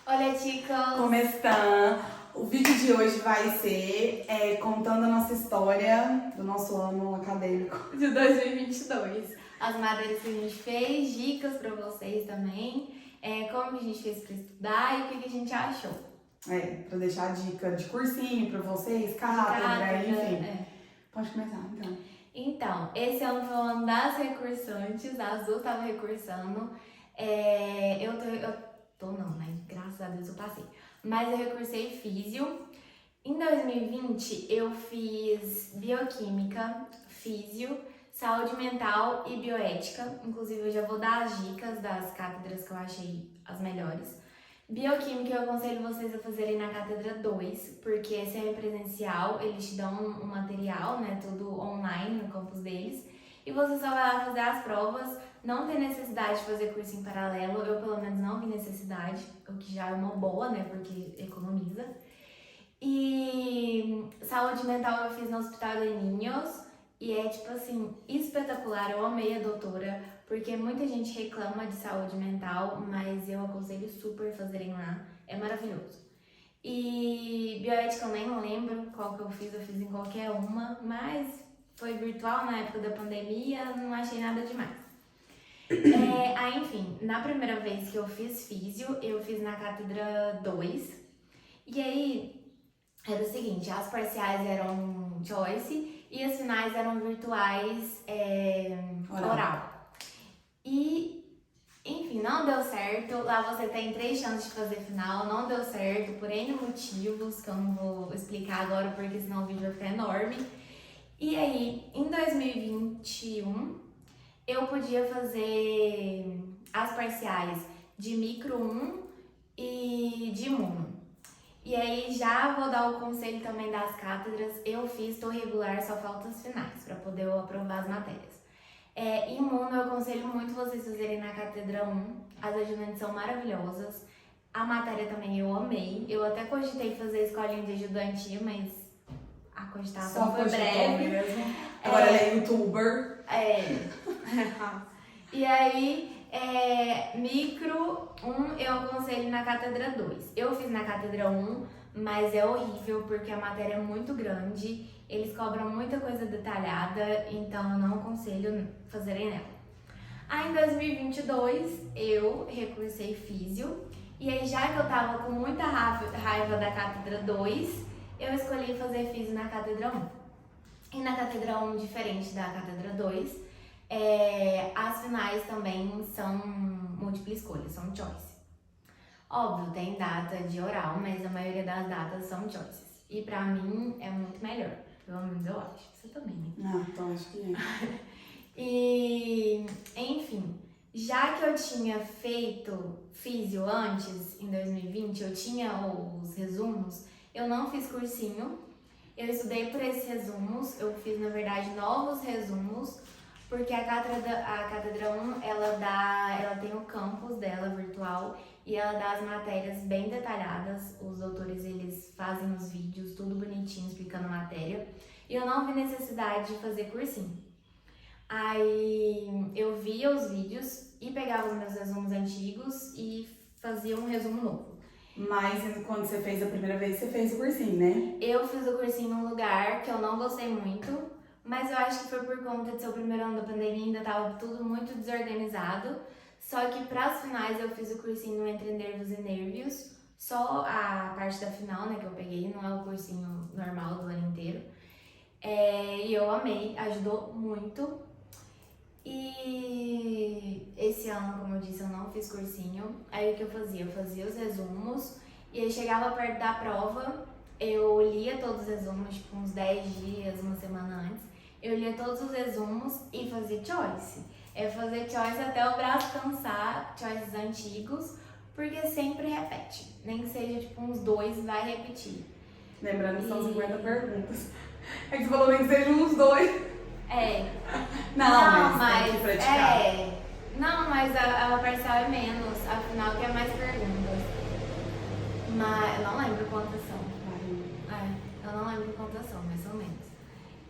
Olá, chicos! Como estão? O vídeo de hoje vai ser contando a nossa história do nosso ano acadêmico. De 2022. As matérias que a gente fez, dicas pra vocês também, como que a gente fez pra estudar e o que a gente achou. Pra deixar dica de cursinho pra vocês, cátedra, enfim. É. Pode começar, então. Então, esse ano foi o ano das recursantes, a Azul tava recursando. Graças a Deus eu passei. Mas eu recursei físio. Em 2020 eu fiz bioquímica, físio, saúde mental e bioética. Inclusive eu já vou dar as dicas das cátedras que eu achei as melhores. Bioquímica eu aconselho vocês a fazerem na cátedra 2, porque é semipresencial, eles te dão um material, né, tudo online no campus deles, e você só vai lá fazer as provas, não tem necessidade de fazer curso em paralelo, eu pelo menos não vi necessidade, o que já é uma boa, né, porque economiza. E saúde mental eu fiz no Hospital de Niños, e é tipo assim, espetacular, eu amei a doutora, porque muita gente reclama de saúde mental, mas eu aconselho super fazerem lá, é maravilhoso. E bioética eu nem lembro qual que eu fiz em qualquer uma, mas foi virtual na época da pandemia, não achei nada demais. Enfim, na primeira vez que eu fiz físio, eu fiz na cátedra 2, e aí era o seguinte, as parciais eram choice e as finais eram virtuais oral. E, enfim, não deu certo. Lá você tem 3 chances de fazer final, não deu certo por N motivos que eu não vou explicar agora porque senão o vídeo vai ficar enorme. E aí, em 2021, eu podia fazer as parciais de micro 1 e de imuno. E aí já vou dar o conselho também das cátedras, eu fiz, tô regular, só faltam as finais para poder eu aprovar as matérias. Imuno eu aconselho muito vocês fazerem na cátedra 1, as ajudantes são maravilhosas, a matéria também eu amei, eu até cogitei fazer escolinha de ajudantia, mas a cogitação foi breve. Mesmo. Agora ela é youtuber. E aí, micro 1 eu aconselho na cátedra 2. Eu fiz na cátedra 1, mas é horrível porque a matéria é muito grande, eles cobram muita coisa detalhada, então eu não aconselho fazerem nela. Aí em 2022 eu recursei físio, e aí já que eu tava com muita raiva da cátedra 2, eu escolhi fazer físio na cátedra 1. E na cátedra 1, diferente da cátedra 2, as finais também são múltipla escolha, são choice. Óbvio, tem data de oral, mas a maioria das datas são choices. E pra mim é muito melhor, pelo menos eu acho. Você também, né? Não, então acho que é. E, enfim, já que eu tinha feito físio antes, em 2020, eu tinha os resumos, eu não fiz cursinho, eu estudei por esses resumos, eu fiz, na verdade, novos resumos, porque a cátedra 1, ela tem o campus dela virtual e ela dá as matérias bem detalhadas, os doutores eles fazem os vídeos, tudo bonitinho, explicando a matéria, e eu não vi necessidade de fazer cursinho. Aí eu via os vídeos e pegava os meus resumos antigos e fazia um resumo novo. Mas quando você fez a primeira vez, você fez o cursinho, né? Eu fiz o cursinho num lugar que eu não gostei muito, mas eu acho que foi por conta de ser o primeiro ano da pandemia, ainda tava tudo muito desorganizado. Só que pras finais eu fiz o cursinho Entre Nervos e Nervios, só a parte da final, né, que eu peguei, não é o cursinho normal do ano inteiro. E eu amei, ajudou muito. E esse ano, como eu disse, eu não fiz cursinho. Aí o que eu fazia? Eu fazia os resumos e aí chegava perto da prova, eu lia todos os resumos, tipo uns 10 dias, uma semana antes. Eu lia todos os resumos e fazia choice. Fazer choice até o braço cansar, choices antigos, porque sempre repete. Nem que seja tipo uns 2, vai repetir. Lembrando que são 50 perguntas. É que você falou nem que sejam uns 2. Não, mas tem que praticar. Não, mas a parcial é menos, afinal que é mais perguntas. Mas eu não lembro quantas são. Eu não lembro quantas são, mas são menos.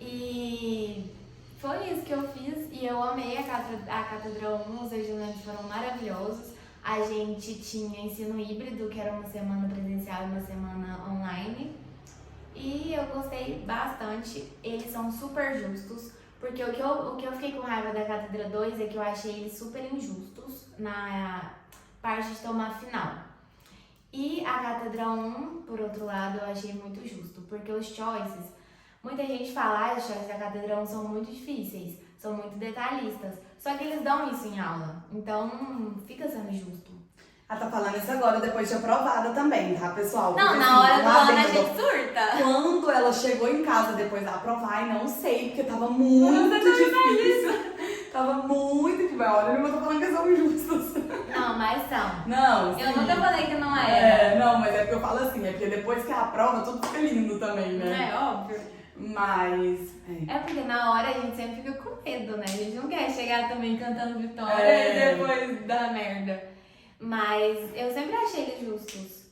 E foi isso que eu fiz e eu amei a cátedra 1, os ajudantes foram maravilhosos. a gente tinha ensino híbrido, que era uma semana presencial e uma semana online. E eu gostei bastante, eles são super justos, porque o que eu fiquei com raiva da Cátedra 2 é que eu achei eles super injustos na parte de tomar final. E a Cátedra 1, por outro lado, eu achei muito justo, porque os choices, muita gente fala, os choices da Cátedra 1 são muito difíceis, são muito detalhistas, só que eles dão isso em aula, então fica sendo justo. Ela tá falando isso agora, depois de aprovada também, tá, pessoal? Não, Porque, na hora do lá ano a dentro, gente surta. quando ela chegou em casa depois da aprovar, não sei, porque tava muito difícil. Tava muito difícil. Olha, eu não tô falando que são injustos. Não, mas são. Não, Eu sim. nunca falei que não era. Não, mas é porque eu falo assim, é porque depois que ela aprova, tudo fica lindo também, né? É óbvio. Mas. É porque na hora a gente sempre fica com medo, né? A gente não quer chegar também cantando vitória e depois dar merda. Mas eu sempre achei eles justos.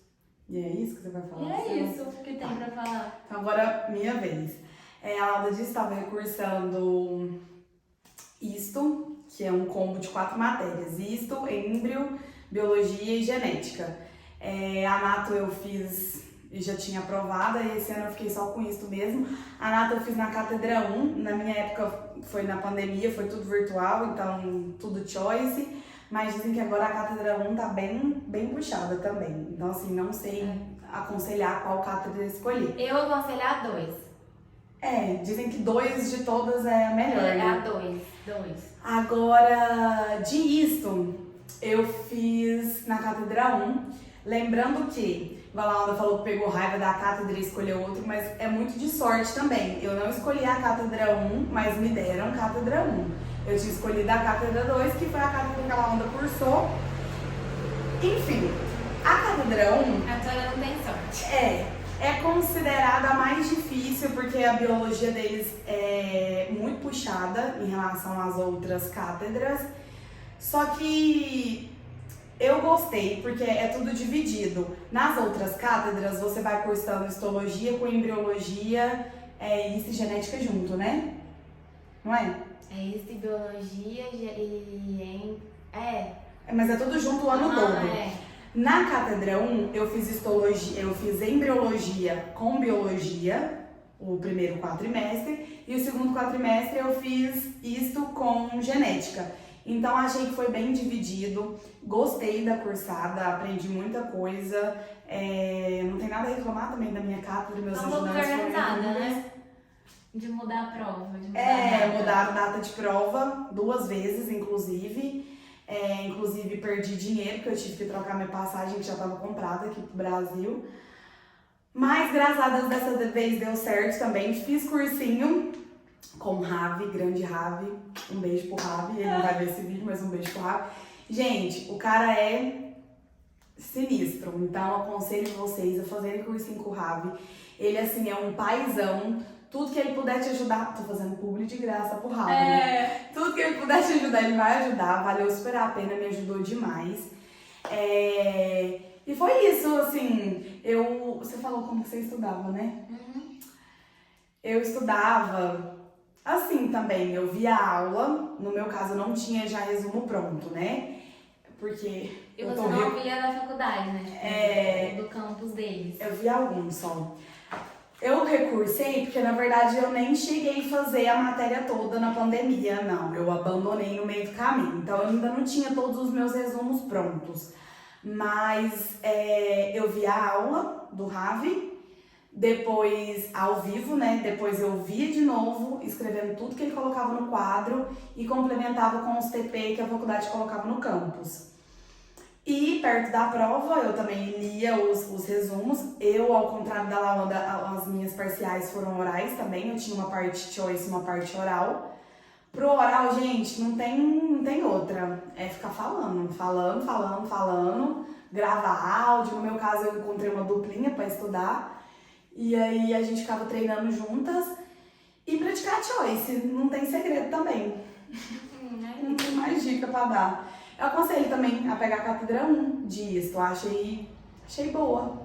E é isso que você vai falar? E é isso que tem pra falar. Então agora, minha vez. A Alda disse que estava recursando isto, que é um combo de 4 matérias. Isto, êmbrio, biologia e genética. A Nato eu fiz e já tinha aprovada, e esse ano eu fiquei só com isto mesmo. A Nato eu fiz na Cátedra 1, na minha época foi na pandemia, foi tudo virtual, então tudo choice. Mas dizem que agora a Cátedra 1 tá bem puxada também. Então, assim, não sei aconselhar qual cátedra escolher. Eu aconselho a 2. Dizem que 2 de todas é a melhor, É a né? 2. Agora, de isto, eu fiz na Cátedra 1. Lembrando que, igual a Alda falou que pegou raiva da cátedra e escolheu outro, mas é muito de sorte também. Eu não escolhi a Cátedra 1, mas me deram Cátedra 1. Eu tinha escolhido a Cátedra 2, que foi a cátedra que a Alda cursou. Enfim, a Cátedra 1 A Tora não tem sorte. é considerada a mais difícil, porque a biologia deles é muito puxada em relação às outras cátedras. Só que eu gostei, porque é tudo dividido. Nas outras cátedras, você vai cursando histologia com embriologia e genética junto, né? Não é? É isso e biologia e... Mas é tudo junto o ano todo. É. Na Cátedra 1, eu fiz histologia, eu fiz embriologia com biologia, o primeiro quadrimestre, e o segundo quadrimestre eu fiz isto com genética. Então achei que foi bem dividido, gostei da cursada, aprendi muita coisa, não tem nada a reclamar também da minha cátedra, meus Tá um pouco ajudantes foram organizada, incríveis. né? De mudar a prova. De mudar a data. Mudaram a data de prova 2 vezes, inclusive. Inclusive perdi dinheiro, porque eu tive que trocar minha passagem, que já estava comprada aqui pro Brasil. Mas graças a Deus dessa vez deu certo também. Fiz cursinho com o Ravi, grande Ravi. Um beijo pro Ravi, ele não vai ver esse vídeo, mas um beijo pro Ravi. Gente, o cara é sinistro, então eu aconselho vocês a fazerem cursinho com o Ravi. Ele, assim, é um paizão. Tudo que ele puder te ajudar, tô fazendo publi de graça pro Ravi, né? Tudo que ele puder te ajudar, ele vai ajudar. Valeu super a pena, me ajudou demais. E foi isso, assim, você falou como você estudava, né? Uhum. Eu estudava assim também, eu via aula, no meu caso eu não tinha já resumo pronto, né? Porque E você não via da faculdade, né? Tipo, do campus deles. eu via alguns só. Eu recursei porque, na verdade, eu nem cheguei a fazer a matéria toda na pandemia, não. Eu abandonei no meio do caminho. Então, eu ainda não tinha todos os meus resumos prontos. Mas eu vi a aula do Ravi, depois ao vivo, né? Depois eu via de novo, escrevendo tudo que ele colocava no quadro e complementava com os TP que a faculdade colocava no campus. E perto da prova eu também lia os resumos. Eu, ao contrário da Laonda, as minhas parciais foram orais também. Eu tinha uma parte choice e uma parte oral. Pro oral, gente, não tem outra. É ficar falando, gravar áudio. No meu caso, eu encontrei uma duplinha pra estudar. E aí a gente ficava treinando juntas. E praticar choice, não tem segredo também. Não tem mais dica pra dar. Eu aconselho também a pegar a Cátedra 1 disso, eu achei boa.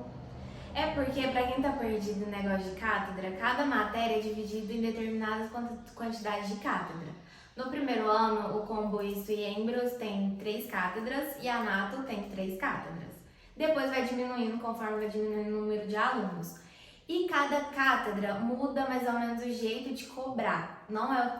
É porque, pra quem tá perdido no negócio de cátedra, cada matéria é dividida em determinadas quantidades de cátedra. No primeiro ano, o combo Isto e Embros tem 3 cátedras e a Nato tem 3 cátedras. Depois vai diminuindo conforme vai diminuindo o número de alunos. E cada cátedra muda mais ou menos o jeito de cobrar. Não é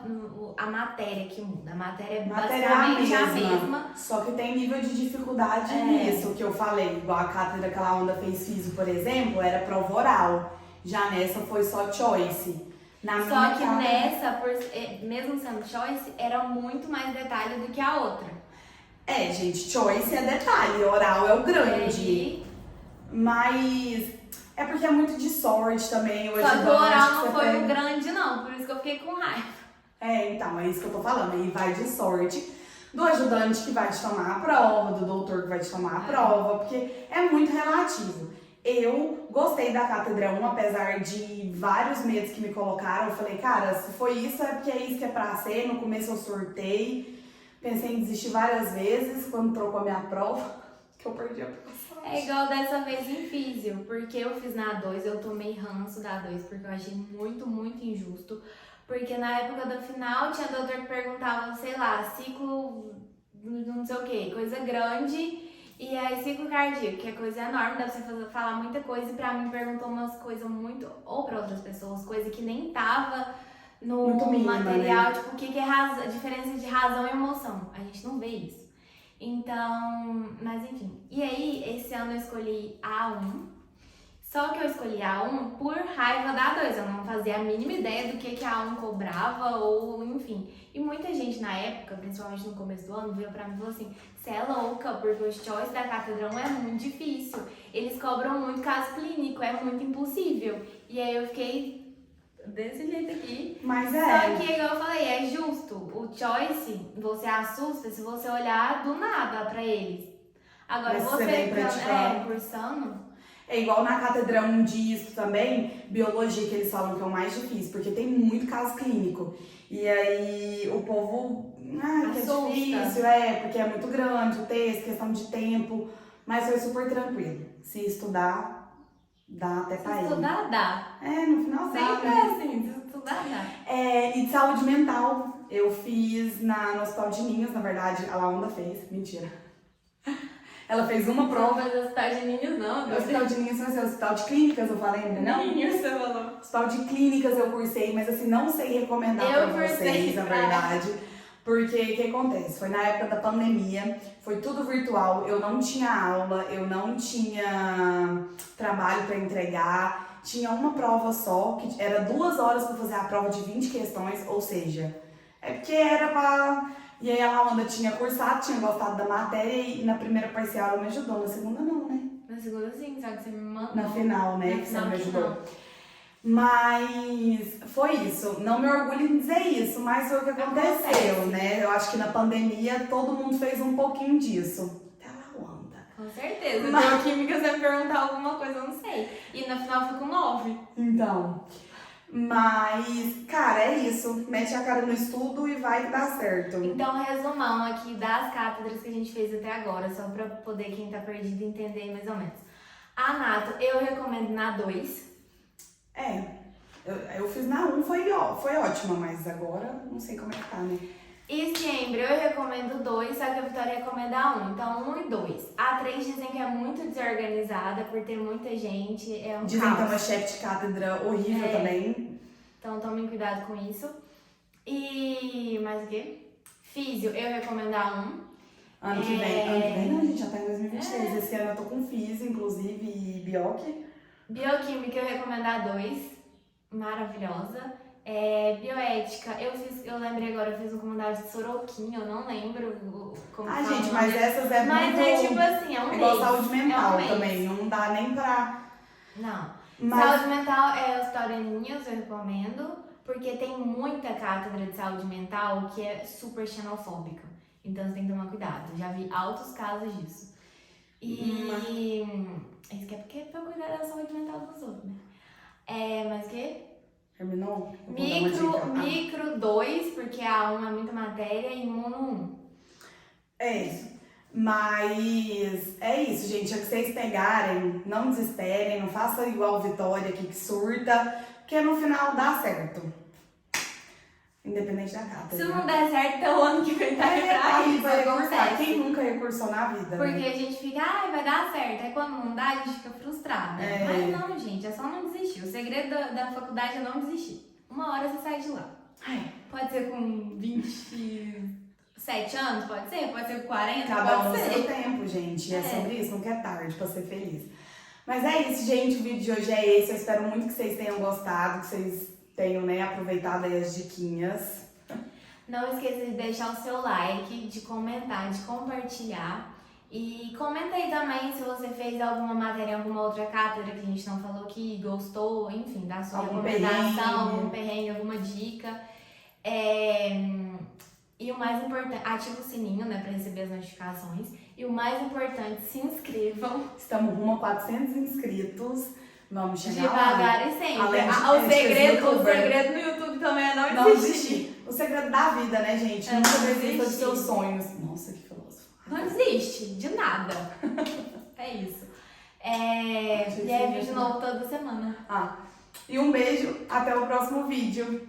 a matéria que muda, a matéria é basicamente a mesma. Só que tem nível de dificuldade nisso que eu falei. Igual a cátedra que a Laonda fez físico, por exemplo, era prova oral. Já nessa foi só choice. Só que nessa, mesmo sendo choice, era muito mais detalhe do que a outra. Gente, choice é detalhe, oral é o grande. Mas é porque é muito de sorte também. Só que o oral não foi o grande, não, por isso que eu fiquei com raiva. Então, é isso que eu tô falando. Aí vai de sorte do ajudante que vai te tomar a prova, do doutor que vai te tomar a prova, porque é muito relativo. Eu gostei da cátedra 1, apesar de vários medos que me colocaram. Eu falei, cara, se foi isso, é porque é isso que é pra ser. No começo eu surtei, pensei em desistir várias vezes quando trocou a minha prova, que eu perdi a passagem. É igual dessa vez em físio, porque eu fiz na A2, eu tomei ranço da A2, porque eu achei muito, muito injusto. Porque na época da final tinha doutor que perguntava, sei lá, ciclo não sei o que, coisa grande. E aí, ciclo cardíaco, que é coisa enorme, dá pra você falar muita coisa. E pra mim, perguntou umas coisas muito... Ou pra outras pessoas, coisa que nem tava no material. Né? Tipo, o que é a diferença de razão e emoção. A gente não vê isso. Então, mas enfim. E aí, esse ano eu escolhi A1. Só que eu escolhi A1 por raiva da A2. Eu não fazia a mínima ideia do que a A1 cobrava ou enfim. E muita gente na época, principalmente no começo do ano, veio pra mim e falou assim: você é louca, porque o choice da cátedra 1 é muito difícil. Eles cobram muito caso clínico, é muito impossível. E aí eu fiquei desse jeito aqui. Mas Só que, igual eu falei, é justo. O choice, você assusta se você olhar do nada pra eles. Agora, você cursando... É igual na cátedra 1 disso também, biologia, que eles falam que é o mais difícil, porque tem muito caso clínico. E aí o povo, que é difícil, porque é muito grande o texto, questão de tempo, mas foi super tranquilo. Se estudar, dá até pra ir. Se estudar, dá. No final dá. Sempre é assim, se estudar, dá. E de saúde mental, eu fiz no Hospital de Ninhos, na verdade, a Laonda fez, mentira. Ela fez uma prova. Não vai Hospital de Ninhos, não. O Hospital de Ninhos vai ser Hospital de Clínicas, eu falei ainda, não? Ninhos, você falou. Hospital de Clínicas eu cursei, mas assim, não sei recomendar pra vocês, na verdade. Porque o que acontece? Foi na época da pandemia, foi tudo virtual, eu não tinha aula, eu não tinha trabalho pra entregar. Tinha uma prova só, que era 2 horas pra fazer a prova de 20 questões, ou seja, é porque era pra... E aí a Laonda tinha cursado, tinha gostado da matéria e na primeira parcial ela me ajudou, na segunda não, né? Na segunda sim, só que você me mandou. Na final, né, que você me ajudou. Mas foi isso, não me orgulho em dizer isso, mas foi o que aconteceu, né? Eu acho que na pandemia todo mundo fez um pouquinho disso. Até a Laonda. Com certeza, na química você me perguntar alguma coisa, eu não sei. E na final eu fui com 9. Então... Mas, cara, é isso. Mete a cara no estudo e vai dar certo. Então, resumão aqui das cátedras que a gente fez até agora, só pra poder quem tá perdido entender mais ou menos. A Nato, eu recomendo na 2. Eu fiz na 1, foi ótima, mas agora não sei como é que tá, né? E sempre eu recomendo 2, só que a Vitória recomenda a 1. Então, 1 e 2. A 3 dizem que é muito desorganizada, por ter muita gente, é um Dizem caos. que é uma chefe de cátedra horrível também. Então, tomem cuidado com isso. E mais o quê? Físio, eu recomendo a 1. Ano que vem não, a gente já tá em 2023. Esse ano eu tô com físio, inclusive, e bioc. Bioquímica, eu recomendo a 2. Maravilhosa. Bioética, eu lembrei agora, eu fiz um comentário de Soroquinha, eu não lembro como gente, mas essas é mas muito... é tipo assim, é um mês. Igual saúde mental é um também, não dá nem pra... Não. Mas... Saúde mental é Hospital de Ninhos, eu recomendo, porque tem muita cátedra de saúde mental que é super xenofóbica. Então você tem que tomar cuidado. Já vi altos casos disso. E isso que é porque é pra cuidar da saúde mental dos outros, né? Mas o quê? Terminou? Micro 2, porque a 1 é muita matéria, e Imuno 1. Mas é isso, gente. É que vocês pegarem, não desesperem, não façam igual Vitória aqui que surta, porque no final dá certo. Independente da cátedra. Se não der certo, até o ano que vem tá pra isso. vai recursar. Acontece. Quem nunca recursou na vida? Porque né? a gente fica, ai, vai dar certo. Aí quando não dá, a gente fica frustrada. É. Mas não, gente, é só não desistir. O segredo da faculdade é não desistir. Uma hora você sai de lá. Pode ser com 27 anos, pode ser com 40, Cada um pode no ser. seu tempo, gente. É É. sobre isso, nunca é tarde pra ser feliz. Mas é isso, gente. O vídeo de hoje é esse. Eu espero muito que vocês tenham gostado, que vocês tenham, né, aproveitado aí as diquinhas. Não esqueça de deixar o seu like, de comentar, de compartilhar. E comenta aí também se você fez alguma matéria em alguma outra cátedra que a gente não falou aqui, gostou, enfim, dá sua Algum recomendação, perrengue. algum perrengue, alguma dica. E o mais importante, ativa o sininho, né, pra receber as notificações. E o mais importante, se inscrevam. Estamos rumo a 400 inscritos. Vamos chegar lá. Devagar e sempre. Além de- O de segredo youtuber. no YouTube também é não Não desistir. desistir. O segredo da vida, né, gente? É Nunca não desista dos desistir. seus sonhos. Nossa, que filósofo. Não desiste de nada. É isso. E é vídeo novo toda semana. E um beijo. Até o próximo vídeo.